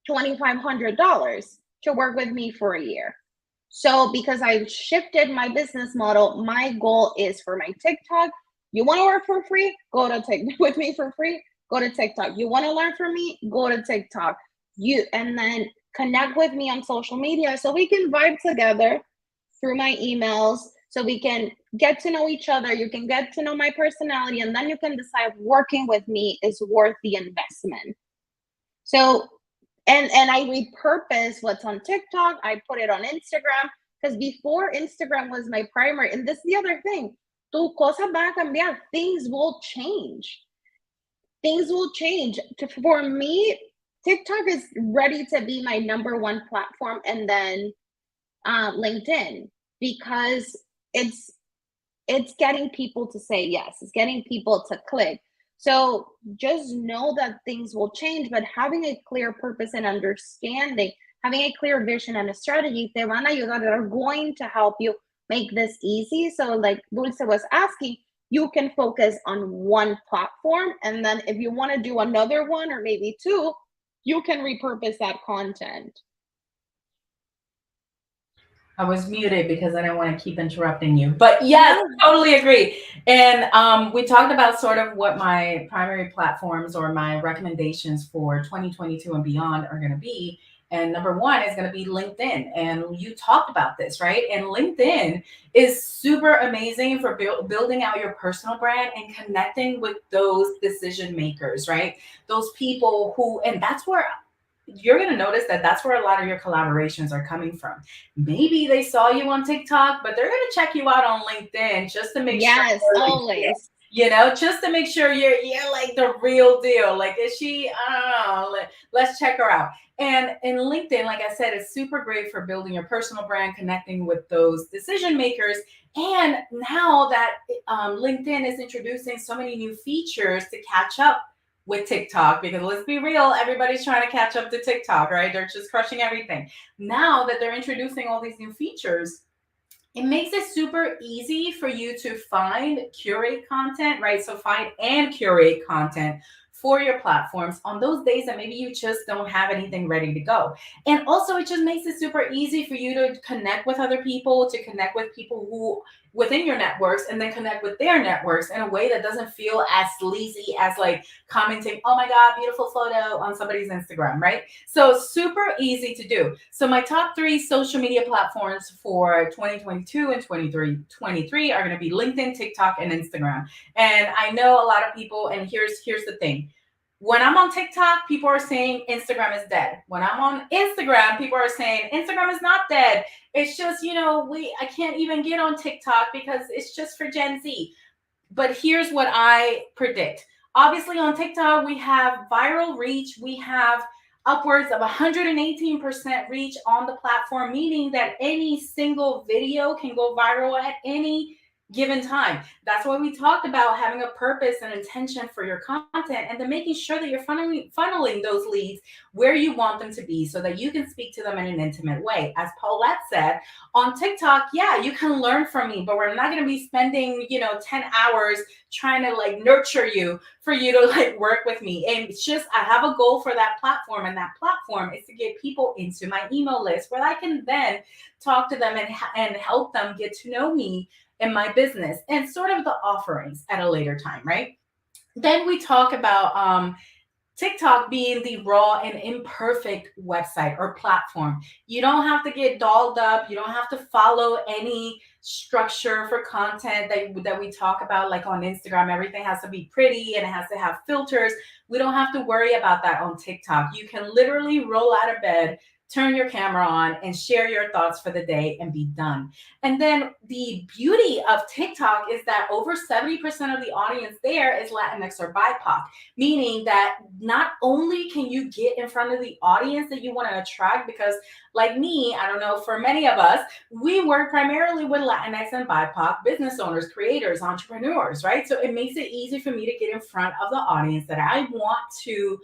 $2,500 to work with me for a year. So because I've shifted my business model, my goal is for my TikTok. You want to work for free? Go to TikTok with me for free. Go to TikTok. You want to learn from me? Go to TikTok. And then connect with me on social media so we can vibe together through my emails, so we can get to know each other. You can get to know my personality, and then you can decide working with me is worth the investment. So, and I repurpose what's on TikTok. I put it on Instagram because before Instagram was my primary. And this is the other thing. Tu cosa van a cambiar. Things will change. Things will change. For me, TikTok is ready to be my number one platform, and then LinkedIn, because it's getting people to say yes. It's getting people to click. So just know that things will change, but having a clear purpose and understanding, having a clear vision and a strategy, te van a ayudar, are going to help you make this easy. So like Dulce was asking, you can focus on one platform. And then if you want to do another one or maybe two, you can repurpose that content. I was muted because I don't want to keep interrupting you. But yes, totally agree. And we talked about sort of what my primary platforms or my recommendations for 2022 and beyond are going to be. And number one is going to be LinkedIn. And you talked about this, right? And LinkedIn is super amazing for building out your personal brand and connecting with those decision makers, right? Those people who, and that's where you're going to notice that that's where a lot of your collaborations are coming from. Maybe they saw you on TikTok, but they're going to check you out on LinkedIn just to make sure Yes, you're legit, always. just to make sure you're like the real deal. Like, is she? I don't know. Let's check her out. And in LinkedIn, like I said, it's super great for building your personal brand, connecting with those decision makers. And now that LinkedIn is introducing so many new features to catch up with TikTok, because let's be real, everybody's trying to catch up to TikTok, right? They're just crushing everything. Now that they're introducing all these new features, it makes it super easy for you to find, curate content, right? So find and curate content for your platforms on those days that maybe you just don't have anything ready to go. And also, it just makes it super easy for you to connect with other people, to connect with people who within your networks, and then connect with their networks in a way that doesn't feel as sleazy as like commenting, oh my God, beautiful photo on somebody's Instagram, right? So super easy to do. So my top three social media platforms for 2022 and 2023 are going to be LinkedIn, TikTok, and Instagram. And I know a lot of people, and here's the thing. When I'm on TikTok, people are saying Instagram is dead. When I'm on Instagram, people are saying Instagram is not dead. It's just, I can't even get on TikTok because it's just for Gen Z. But here's what I predict. Obviously, on TikTok, we have viral reach. We have upwards of 118% reach on the platform, meaning that any single video can go viral at any given time. That's why we talked about having a purpose and intention for your content, and then making sure that you're funneling those leads where you want them to be so that you can speak to them in an intimate way. As Paulette said, on TikTok, yeah, you can learn from me, but we're not going to be spending, 10 hours trying to like nurture you for you to like work with me. And it's just, I have a goal for that platform, and that platform is to get people into my email list where I can then talk to them and help them get to know me and my business and sort of the offerings at a later time, right? Then we talk about TikTok being the raw and imperfect website or platform. You don't have to get dolled up. You don't have to follow any structure for content that we talk about, like on Instagram. Everything has to be pretty and it has to have filters. We don't have to worry about that on TikTok. You can literally roll out of bed, turn your camera on, and share your thoughts for the day and be done. And then the beauty of TikTok is that over 70% of the audience there is Latinx or BIPOC, meaning that not only can you get in front of the audience that you want to attract, because like me, I don't know, for many of us, we work primarily with Latinx and BIPOC business owners, creators, entrepreneurs, right? So it makes it easy for me to get in front of the audience that I want to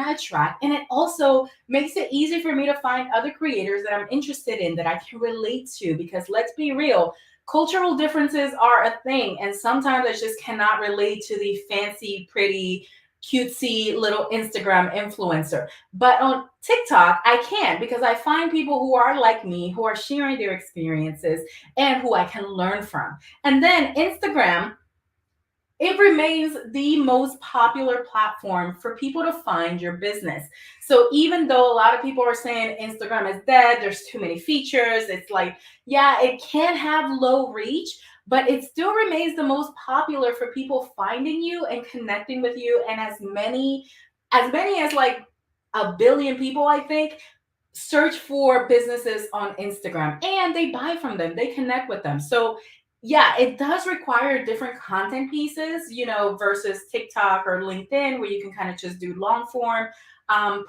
attract. And it also makes it easy for me to find other creators that I'm interested in, that I can relate to, because let's be real, cultural differences are a thing. And sometimes I just cannot relate to the fancy, pretty, cutesy little Instagram influencer. But on TikTok, I can, because I find people who are like me, who are sharing their experiences and who I can learn from. And then Instagram, it remains the most popular platform for people to find your business. So even though a lot of people are saying Instagram is dead, there's too many features, it's like, yeah, it can have low reach, but it still remains the most popular for people finding you and connecting with you. And as like a billion people, I think, search for businesses on Instagram and they buy from them, they connect with them. So yeah, it does require different content pieces, versus TikTok or LinkedIn, where you can kind of just do long form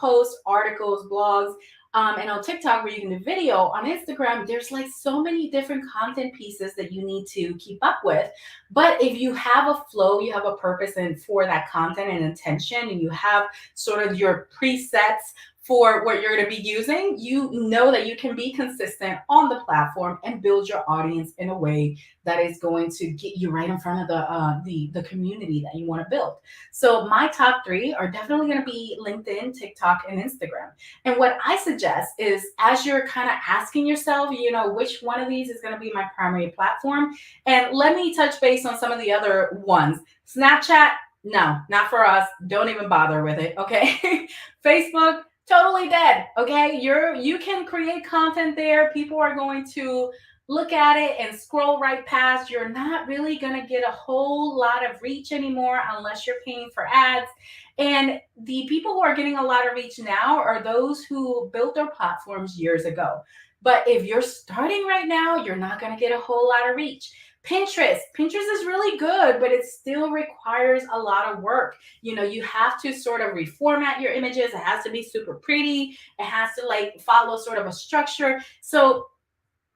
posts, articles, blogs. And on TikTok, where you can do video. On Instagram, there's like so many different content pieces that you need to keep up with. But if you have a flow, you have a purpose and for that content and intention, and you have sort of your presets for what you're going to be using, you know that you can be consistent on the platform and build your audience in a way that is going to get you right in front of the community that you want to build. So my top three are definitely going to be LinkedIn, TikTok, and Instagram. And what I suggest is, as you're kind of asking yourself, which one of these is going to be my primary platform, and let me touch base on some of the other ones. Snapchat, no, not for us. Don't even bother with it, okay? Facebook, totally dead. Okay, you can create content there. People are going to look at it and scroll right past. You're not really going to get a whole lot of reach anymore unless you're paying for ads. And the people who are getting a lot of reach now are those who built their platforms years ago. But if you're starting right now, you're not going to get a whole lot of reach. Pinterest is really good, but it still requires a lot of work. You know, you have to sort of reformat your images. It has to be super pretty. It has to like follow sort of a structure. So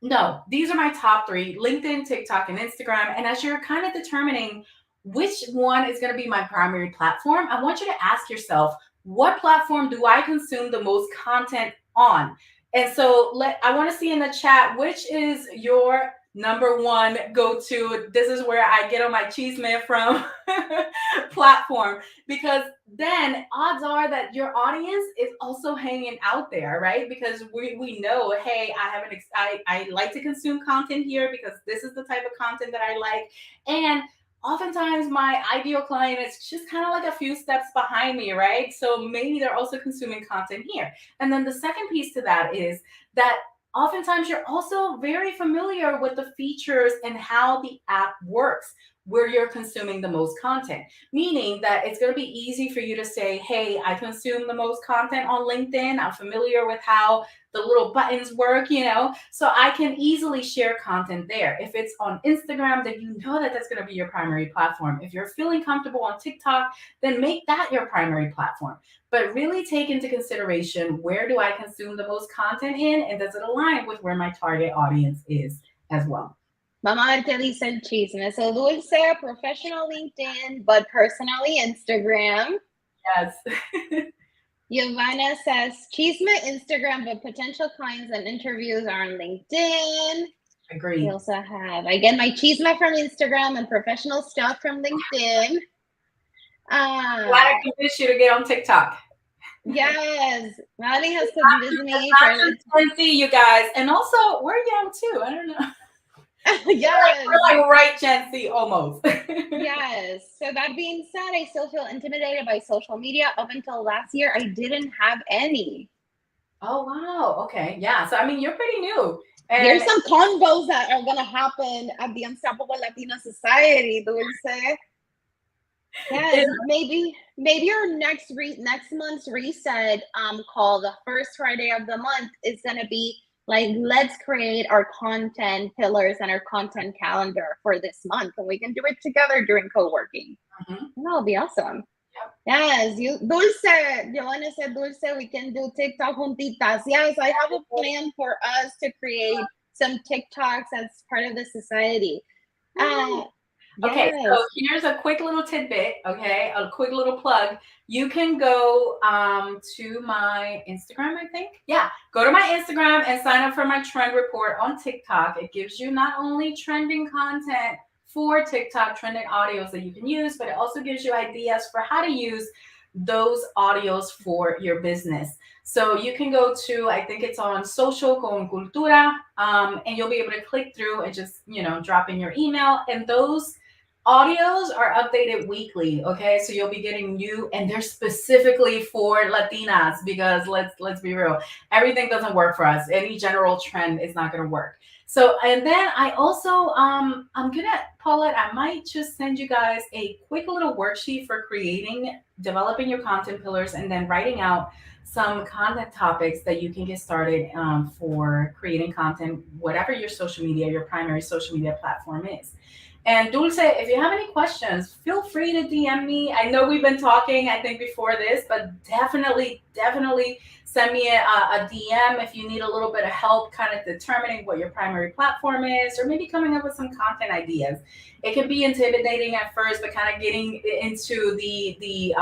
no, these are my top three: LinkedIn, TikTok, and Instagram. And as you're kind of determining which one is going to be my primary platform, I want you to ask yourself, what platform do I consume the most content on? And so I want to see in the chat, which is your number one go-to. This is where I get on my cheese man from platform, because then odds are that your audience is also hanging out there, right? Because we know, hey, I like to consume content here because this is the type of content that I like. And oftentimes my ideal client is just kind of like a few steps behind me, right? So maybe they're also consuming content here. And then the second piece to that is that oftentimes you're also very familiar with the features and how the app works where you're consuming the most content, meaning that it's going to be easy for you to say, hey, I consume the most content on LinkedIn. I'm familiar with how the little buttons work, you know, so I can easily share content there. If it's on Instagram, then you know that that's going to be your primary platform. If you're feeling comfortable on TikTok, then make that your primary platform. But really take into consideration, where do I consume the most content in, and does it align with where my target audience is as well? Vamos a ver qué dice el chisme. So Dulce, professional LinkedIn, but personally Instagram. Yes. Giovanna says chisme Instagram, but potential clients and interviews are on LinkedIn. Agreed. We also have, I get my chisme from Instagram and professional stuff from LinkedIn. Glad I convinced you to get on TikTok. Yes, Madeline has to convince me. Gen Z, you guys, and also we're young too. I don't know. Yes, we're like right Gen Z almost. Yes. So that being said, I still feel intimidated by social media. Up until last year, I didn't have any. Oh wow. Okay. Yeah. So I mean, you're pretty new. And there's some convos that are gonna happen at the Unstoppable Latina Society, Dulce. Yes, maybe our next month's reset call, the first Friday of the month, is gonna be like, let's create our content pillars and our content calendar for this month, and we can do it together during co-working. That'll be awesome. Yep. Yes, Dulce, Giovanna said, Dulce, we can do TikTok juntitas. Yes, I have a plan for us to create some TikToks as part of the society. Okay, Yes. so here's a quick little tidbit, okay, a quick little plug. You can go to my Instagram, I think. Yeah, go to my Instagram and sign up for my trend report on TikTok. It gives you not only trending content for TikTok, trending audios that you can use, but it also gives you ideas for how to use those audios for your business. So you can go to, I think it's on Social con Cultura, and you'll be able to click through and just, drop in your email, and those audios are updated weekly. Okay, so you'll be getting new, and they're specifically for Latinas, because let's be real, everything doesn't work for us. Any general trend is not going to work. So, and then I also I'm gonna, Paulette, I might just send you guys a quick little worksheet for developing your content pillars, and then writing out some content topics that you can get started for creating content, whatever your primary social media platform is. And Dulce, if you have any questions, feel free to DM me. I know we've been talking, I think, before this, but definitely send me a DM if you need a little bit of help kind of determining what your primary platform is, or maybe coming up with some content ideas. It can be intimidating at first, but kind of getting into the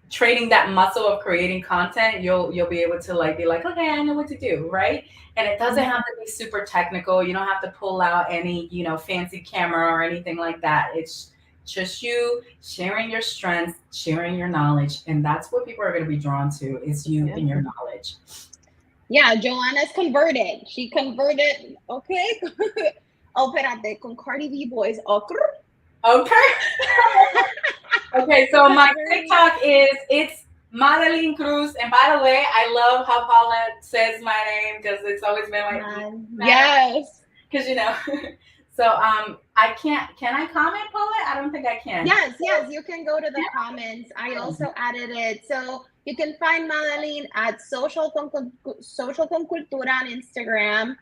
training that muscle of creating content, you'll be able to be like, okay, I know what to do, right? And it doesn't have to be super technical. You don't have to pull out any, fancy camera or anything like that. It's just you sharing your strengths, sharing your knowledge, and that's what people are going to be drawn to, is you and your knowledge. Yeah, Joanna's converted. She converted. Okay. Oh, espérate, con Cardi B boys. Okay. Okay, so my TikTok is, it's Madeline Cruz. And by the way, I love how Paula says my name because it's always been like Madeline. Yes. Because so I can't. Can I comment, Paula? I don't think I can. Yes, you can go to the comments. I also added it. So you can find Madeline at Social con Cultura on Instagram.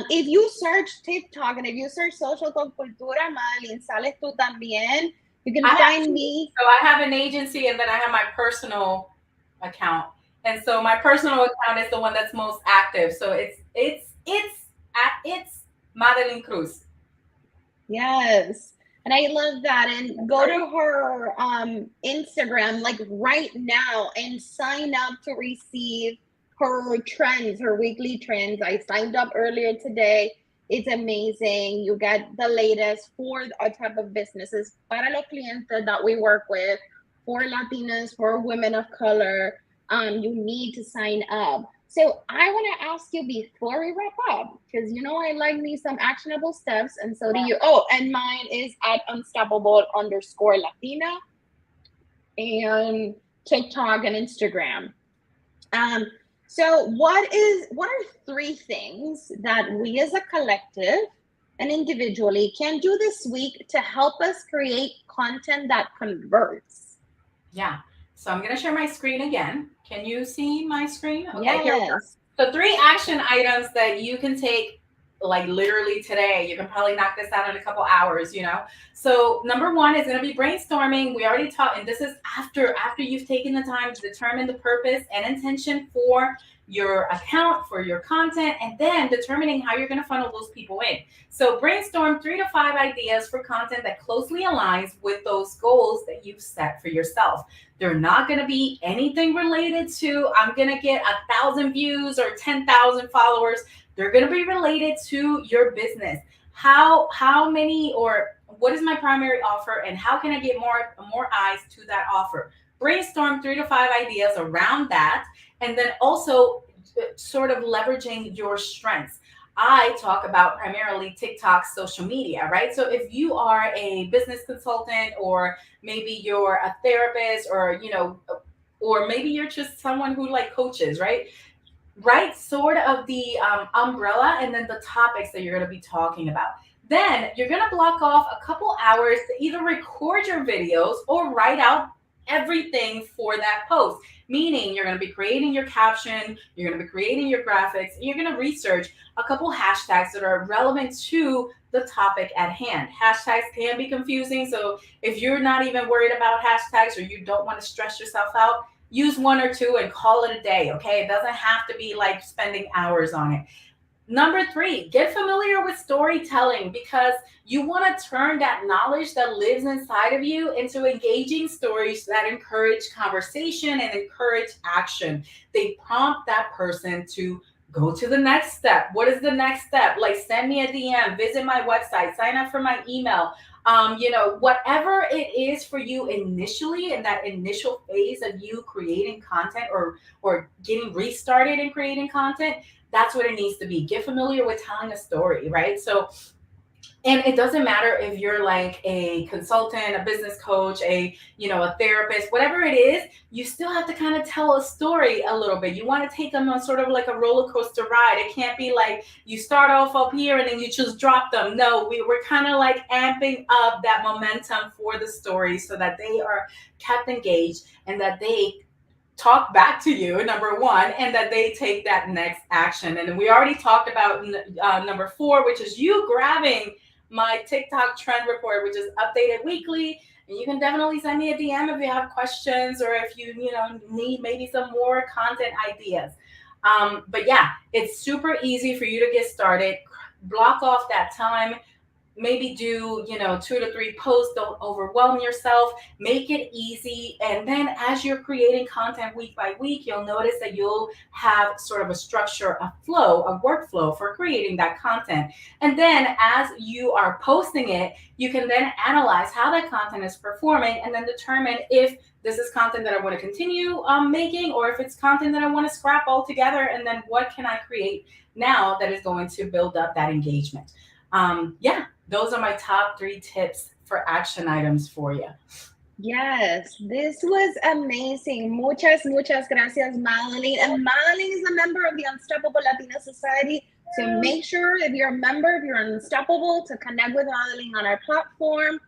If you search TikTok and if you search Social con Cultura, Madeline, sales tú también. You can find me. So I have an agency and then I have my personal account. And so my personal account is the one that's most active. So it's Madeline Cruz. Yes. And I love that. And go to her Instagram like right now and sign up to receive her trends, her weekly trends. I signed up earlier today. It's amazing. You get the latest for our type of businesses para los clientes that we work with, for Latinas, for women of color. You need to sign up. So I want to ask you before we wrap up, because I like me some actionable steps, and so do you. Oh, and mine is at unstoppable_Latina and TikTok and Instagram. So what are 3 things that we as a collective and individually can do this week to help us create content that converts? Yeah. So I'm going to share my screen again. Can you see my screen? Okay, yes. So 3 action items that you can take like literally today. You can probably knock this out in a couple hours, So number 1 is going to be brainstorming. We already talked, and this is after you've taken the time to determine the purpose and intention for your account, for your content, and then determining how you're going to funnel those people in. So brainstorm 3 to 5 ideas for content that closely aligns with those goals that you've set for yourself. They're not going to be anything related to, I'm going to get 1,000 views or 10,000 followers. They're going to be related to your business. How many, or what is my primary offer, and how can I get more eyes to that offer? Brainstorm 3 to 5 ideas around that, and then also sort of leveraging your strengths. I talk about primarily TikTok, social media, right? So if you are a business consultant, or maybe you're a therapist, or or maybe you're just someone who like coaches, right? Write sort of the umbrella and then the topics that you're going to be talking about. Then you're going to block off a couple hours to either record your videos or write out everything for that post. Meaning you're going to be creating your caption, you're going to be creating your graphics, and you're going to research a couple hashtags that are relevant to the topic at hand. Hashtags can be confusing, so if you're not even worried about hashtags, or you don't want to stress yourself out, use 1 or 2 and call it a day, okay? It doesn't have to be like spending hours on it. Number 3, get familiar with storytelling, because you want to turn that knowledge that lives inside of you into engaging stories that encourage conversation and encourage action. They prompt that person to go to the next step. What is the next step? Like, send me a DM, visit my website, sign up for my email. Whatever it is for you initially, in that initial phase of you creating content or getting restarted in creating content, that's what it needs to be. Get familiar with telling a story, right? So, and it doesn't matter if you're like a consultant, a business coach, a therapist, whatever it is, you still have to kind of tell a story a little bit. You want to take them on sort of like a roller coaster ride. It can't be like you start off up here and then you just drop them. No, we're kind of like amping up that momentum for the story so that they are kept engaged and that they talk back to you, number 1, and that they take that next action. And we already talked about number 4, which is you grabbing my TikTok trend report, which is updated weekly. And you can definitely send me a DM if you have questions, or if you need maybe some more content ideas. But yeah, it's super easy for you to get started. Block off that time. Maybe do 2 to 3 posts. Don't overwhelm yourself. Make it easy. And then as you're creating content week by week, you'll notice that you'll have sort of a structure, a flow, a workflow for creating that content. And then as you are posting it, you can then analyze how that content is performing, and then determine if this is content that I want to continue making, or if it's content that I want to scrap altogether. And then what can I create now that is going to build up that engagement? Those are my top 3 tips for action items for you. Yes, this was amazing. Muchas gracias, Madeline. And Madeline is a member of the Unstoppable Latina Society. So make sure if you're a member, if you're unstoppable, to connect with Madeline on our platform.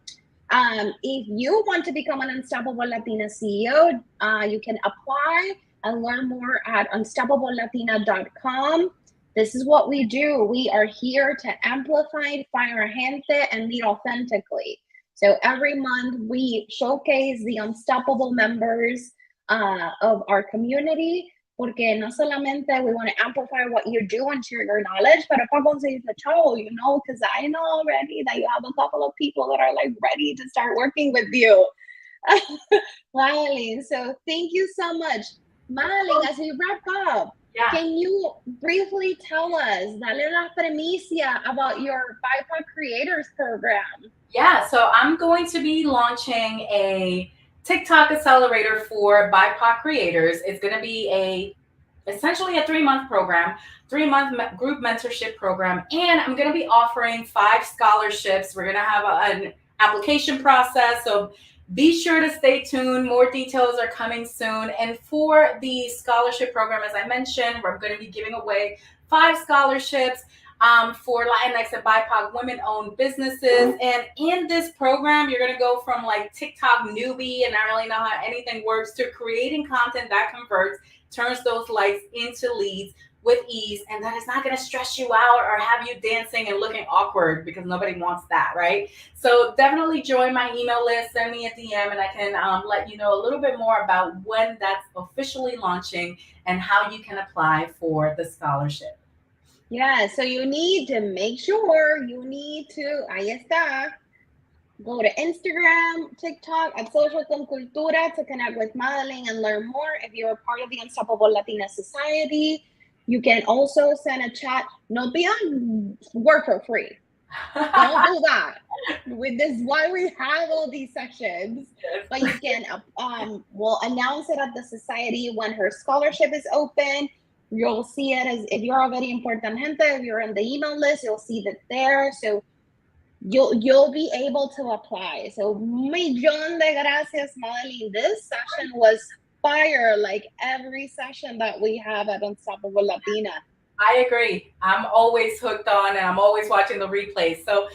If you want to become an Unstoppable Latina CEO, you can apply and learn more at unstoppablelatina.com. This is what we do. We are here to amplify, fire gente, and lead authentically. So every month we showcase the unstoppable members of our community, porque no solamente we want to amplify what you do and share your knowledge, but para conseguir the show, because I know already that you have a couple of people that are like ready to start working with you. Madeline, so thank you so much. Madeline, as we wrap up, Yeah. can you briefly tell us, dale la primicia about your BIPOC Creators Program? Yeah, so I'm going to be launching a TikTok accelerator for BIPOC creators. It's going to be essentially a 3-month program, 3-month group mentorship program, and I'm going to be offering 5 scholarships. We're going to have an application process, so be sure to stay tuned. More details are coming soon. And for the scholarship program, as I mentioned, we're going to be giving away 5 scholarships for Latinx and BIPOC women-owned businesses. And in this program, you're going to go from like TikTok newbie and not really know how anything works to creating content that converts, turns those likes into leads with ease, and that is not going to stress you out or have you dancing and looking awkward, because nobody wants that, right? So definitely join my email list, send me a DM, and I can let you know a little bit more about when that's officially launching and how you can apply for the scholarship. Yeah, so you need to make sure ahí está, go to Instagram, TikTok, at Social con Cultura to connect with Madeline and learn more. If you're a part of the Unstoppable Latina Society, you can also send a chat. No be on work for free. Don't do that. With this, why we have all these sessions. But you can, we'll announce it at the society when her scholarship is open. You'll see it as if you're already important gente. If you're in the email list, you'll see that there. So you'll be able to apply. So millón de gracias, Madeline. This session was fire, like every session that we have at Unstoppable Latina. I agree. I'm always hooked on and I'm always watching the replays. So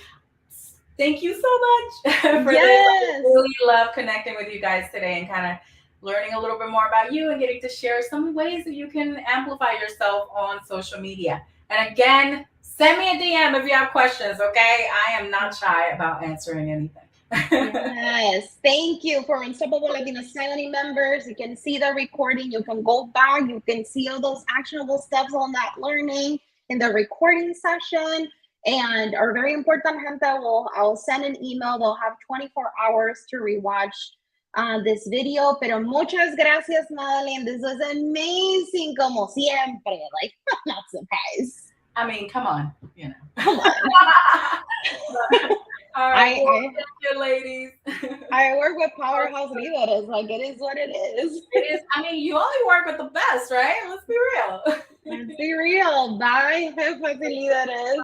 thank you so much for this. I really love connecting with you guys today and kind of learning a little bit more about you and getting to share some ways that you can amplify yourself on social media. And again, send me a DM if you have questions, okay? I am not shy about answering anything. Yes, thank you for Unstoppable Latina Society members. You can see the recording. You can go back. You can see all those actionable steps on that learning in the recording session. And our very important gente, I'll send an email. They'll have 24 hours to rewatch this video. Pero muchas gracias, Madeline. This was amazing, como siempre. Like, not surprised. I mean, come on, you know. Come on. All right, thank you, ladies. I work with powerhouse leaders. Like, it is what it is. It is. I mean, you only work with the best, right? Let's be real. Let's be real. Bye, jefes y líderes.